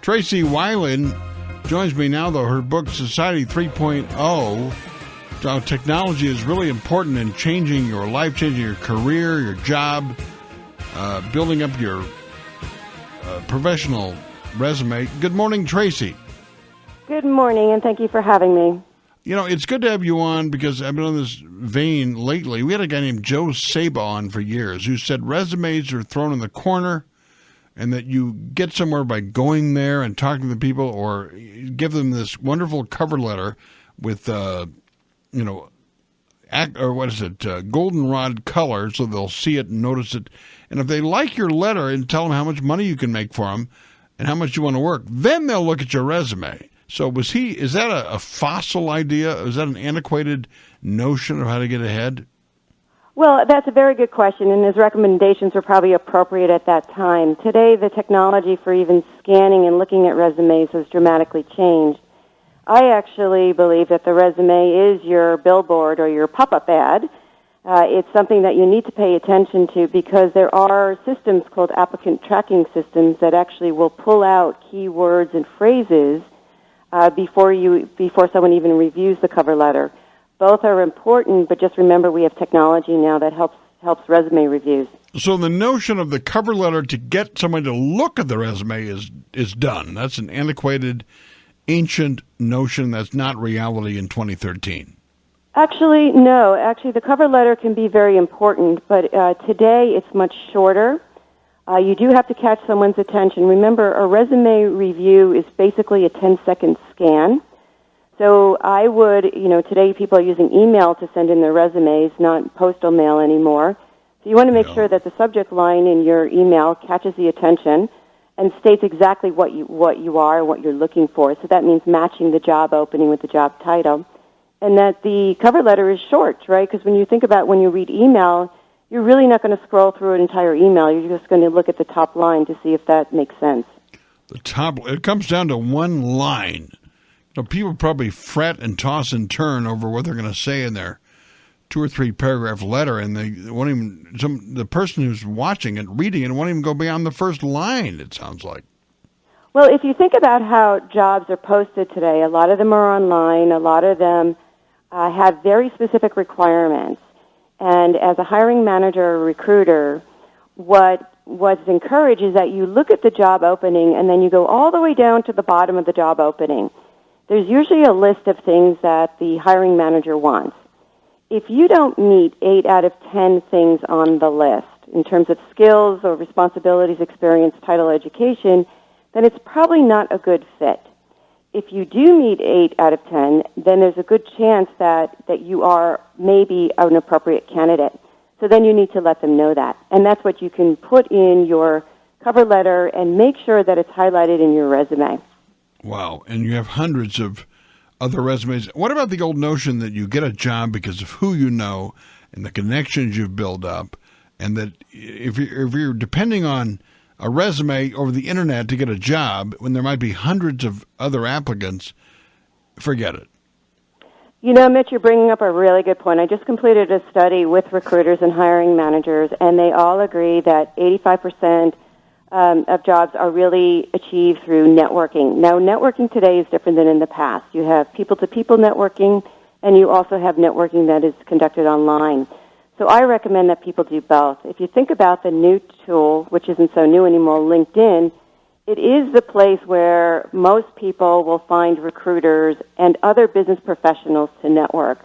Tracy Wilen joins me now, though. Her book, Society 3.0, how technology is really important in changing your life, changing your career, your job, building up your professional resume. Good morning, Tracy. Good morning, and thank you for having me. You know, it's good to have you on because I've been on this vein lately. We had a guy named Joe Saba on for years who said resumes are thrown in the corner and that you get somewhere by going there and talking to the people or give them this wonderful cover letter with, goldenrod color so they'll see it and notice it. And if they like your letter and tell them how much money you can make for them and how much you want to work, then they'll look at your resume. So is that a fossil idea? Is that an antiquated notion of how to get ahead? Well, that's a very good question, and his recommendations were probably appropriate at that time. Today, the technology for even scanning and looking at resumes has dramatically changed. I actually believe that the resume is your billboard or your pop-up ad. It's something that you need to pay attention to because there are systems called applicant tracking systems that actually will pull out keywords and phrases before someone even reviews the cover letter. Both are important, but just remember we have technology now that helps resume reviews. So the notion of the cover letter to get someone to look at the resume is done. That's an antiquated, ancient notion that's not reality in 2013. Actually, no. Actually, the cover letter can be very important, but today it's much shorter. You do have to catch someone's attention. Remember, a resume review is basically a 10-second scan. So I would, today people are using email to send in their resumes, not postal mail anymore. So you want to make sure that the subject line in your email catches the attention and states exactly what you are and what you're looking for. So that means matching the job opening with the job title. And that the cover letter is short, right? Because when you think about when you read email, you're really not going to scroll through an entire email. You're just going to look at the top line to see if that makes sense. It comes down to one line. People probably fret and toss and turn over what they're going to say in their 2 or 3 paragraph letter, and they won't even. The person who's watching it, reading it, won't even go beyond the first line. It sounds like. Well, if you think about how jobs are posted today, a lot of them are online. A lot of them have very specific requirements. And as a hiring manager or recruiter, what's encouraged is that you look at the job opening and then you go all the way down to the bottom of the job opening. There's usually a list of things that the hiring manager wants. If you don't meet 8 out of 10 things on the list in terms of skills or responsibilities, experience, title, education, then it's probably not a good fit. If you do meet 8 out of 10, then there's a good chance that you are maybe an appropriate candidate. So then you need to let them know that. And that's what you can put in your cover letter and make sure that it's highlighted in your resume. Wow. And you have hundreds of other resumes. What about the old notion that you get a job because of who you know and the connections you've built up, and that if you're depending on a resume over the internet to get a job when there might be hundreds of other applicants, forget it. Mitch, you're bringing up a really good point. I just completed a study with recruiters and hiring managers, and they all agree that 85% of jobs are really achieved through networking. Now, networking today is different than in the past. You have people-to-people networking, and you also have networking that is conducted online. So I recommend that people do both. If you think about the new tool, which isn't so new anymore, LinkedIn, it is the place where most people will find recruiters and other business professionals to network.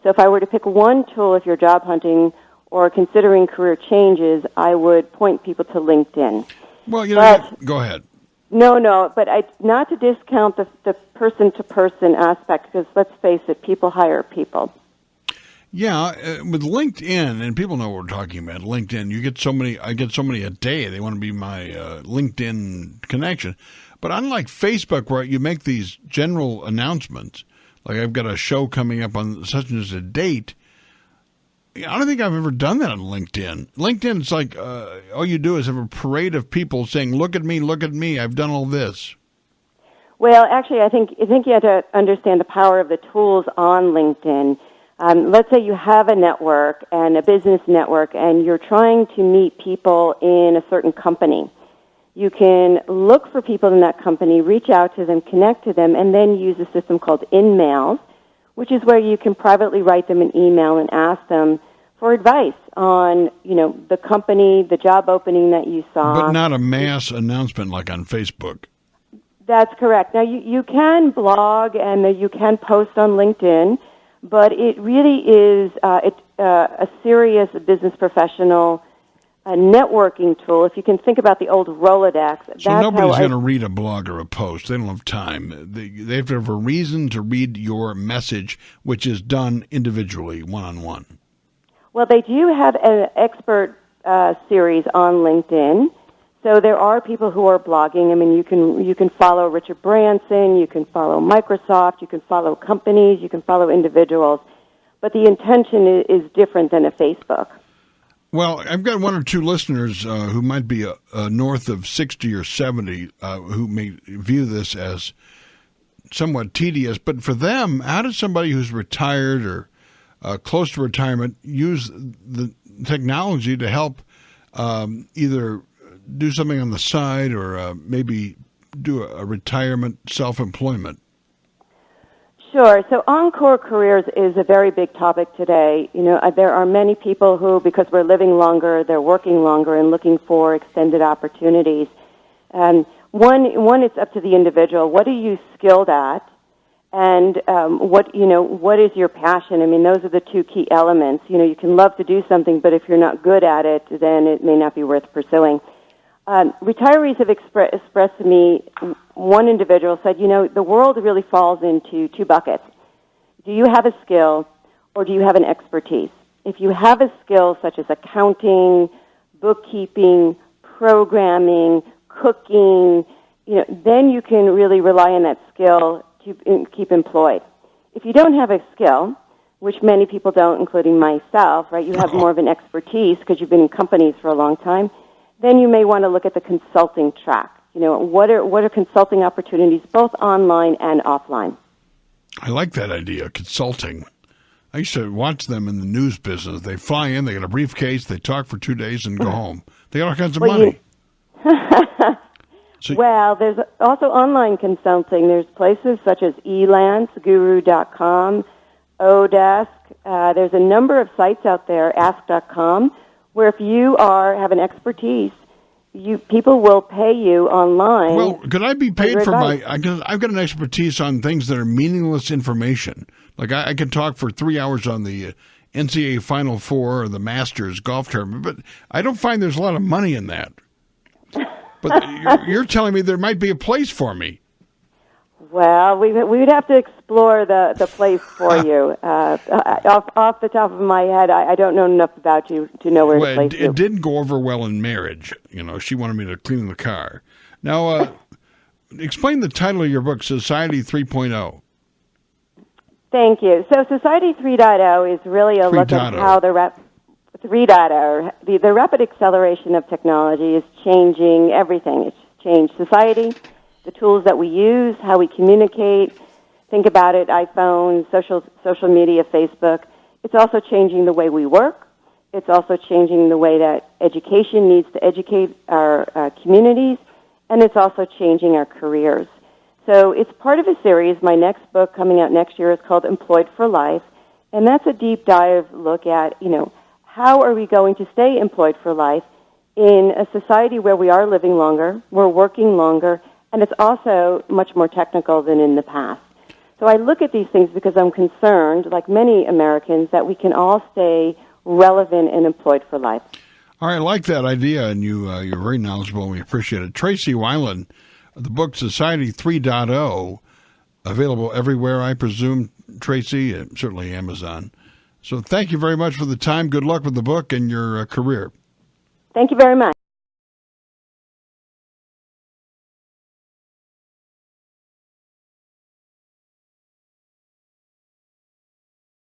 So if I were to pick one tool if you're job hunting or considering career changes, I would point people to LinkedIn. Well, go ahead. No, but not to discount the person-to-person aspect, because let's face it, people hire people. Yeah, with LinkedIn, and people know what we're talking about, LinkedIn, I get so many a day. They want to be my LinkedIn connection. But unlike Facebook, where you make these general announcements, like I've got a show coming up on such and such a date, I don't think I've ever done that on LinkedIn. LinkedIn, it's like all you do is have a parade of people saying, look at me, I've done all this. Well, actually, I think you have to understand the power of the tools on LinkedIn. Let's say you have a network and a business network, and you're trying to meet people in a certain company. You can look for people in that company, reach out to them, connect to them, and then use a system called InMails, which is where you can privately write them an email and ask them for advice on, the company, the job opening that you saw. But not a mass announcement like on Facebook. That's correct. Now, you can blog and you can post on LinkedIn, but it really is a serious business professional networking tool. If you can think about the old Rolodex. So nobody's going to read a blog or a post. They don't have time. They have to have a reason to read your message, which is done individually, one-on-one. Well, they do have an expert series on LinkedIn. So there are people who are blogging. I mean, you can follow Richard Branson, you can follow Microsoft, you can follow companies, you can follow individuals. But the intention is different than a Facebook. Well, I've got one or two listeners who might be north of 60 or 70 who may view this as somewhat tedious. But for them, how does somebody who's retired or close to retirement use the technology to help either do something on the side or maybe do a retirement self-employment? Sure. So Encore Careers is a very big topic today. There are many people who, because we're living longer, they're working longer and looking for extended opportunities. One, it's up to the individual. What are you skilled at? And what is your passion? I mean, those are the two key elements. You can love to do something, but if you're not good at it, then it may not be worth pursuing. Retirees have expressed to me, one individual said, the world really falls into two buckets. Do you have a skill or do you have an expertise? If you have a skill such as accounting, bookkeeping, programming, cooking, then you can really rely on that skill to keep employed. If you don't have a skill, which many people don't, including myself, right? You have more of an expertise because you've been in companies for a long time. Then you may want to look at the consulting track. What are consulting opportunities, both online and offline? I like that idea, consulting. I used to watch them in the news business. They fly in, they get a briefcase, they talk for 2 days and go home. They got all kinds of money. Well, there's also online consulting. There's places such as Elance, Guru.com, Odesk. There's a number of sites out there, Ask.com, where if you have an expertise, people will pay you online. Well, could I be paid for I've got an expertise on things that are meaningless information. Like I can talk for 3 hours on the NCAA Final Four or the Masters golf tournament, but I don't find there's a lot of money in that. But you're telling me there might be a place for me. Well, we would have to explore the place for you. Off the top of my head, I don't know enough about you to know where to place you. It didn't go over well in marriage. She wanted me to clean the car. Now, explain the title of your book, Society 3.0. Thank you. So Society 3.0 is really a look at how the rapid acceleration of technology is changing everything. It's changed society, the tools that we use, how we communicate. Think about it, iPhone, social media, Facebook. It's also changing the way we work. It's also changing the way that education needs to educate our communities, and it's also changing our careers. So it's part of a series. My next book coming out next year is called Employed for Life, and that's a deep dive look at, how are we going to stay employed for life in a society where we are living longer, we're working longer, and it's also much more technical than in the past. So I look at these things because I'm concerned, like many Americans, that we can all stay relevant and employed for life. All right, I like that idea, and you're very knowledgeable, and we appreciate it. Tracy Wilen, the book Society 3.0, available everywhere, I presume, Tracy, and certainly Amazon. So thank you very much for the time. Good luck with the book and your career. Thank you very much.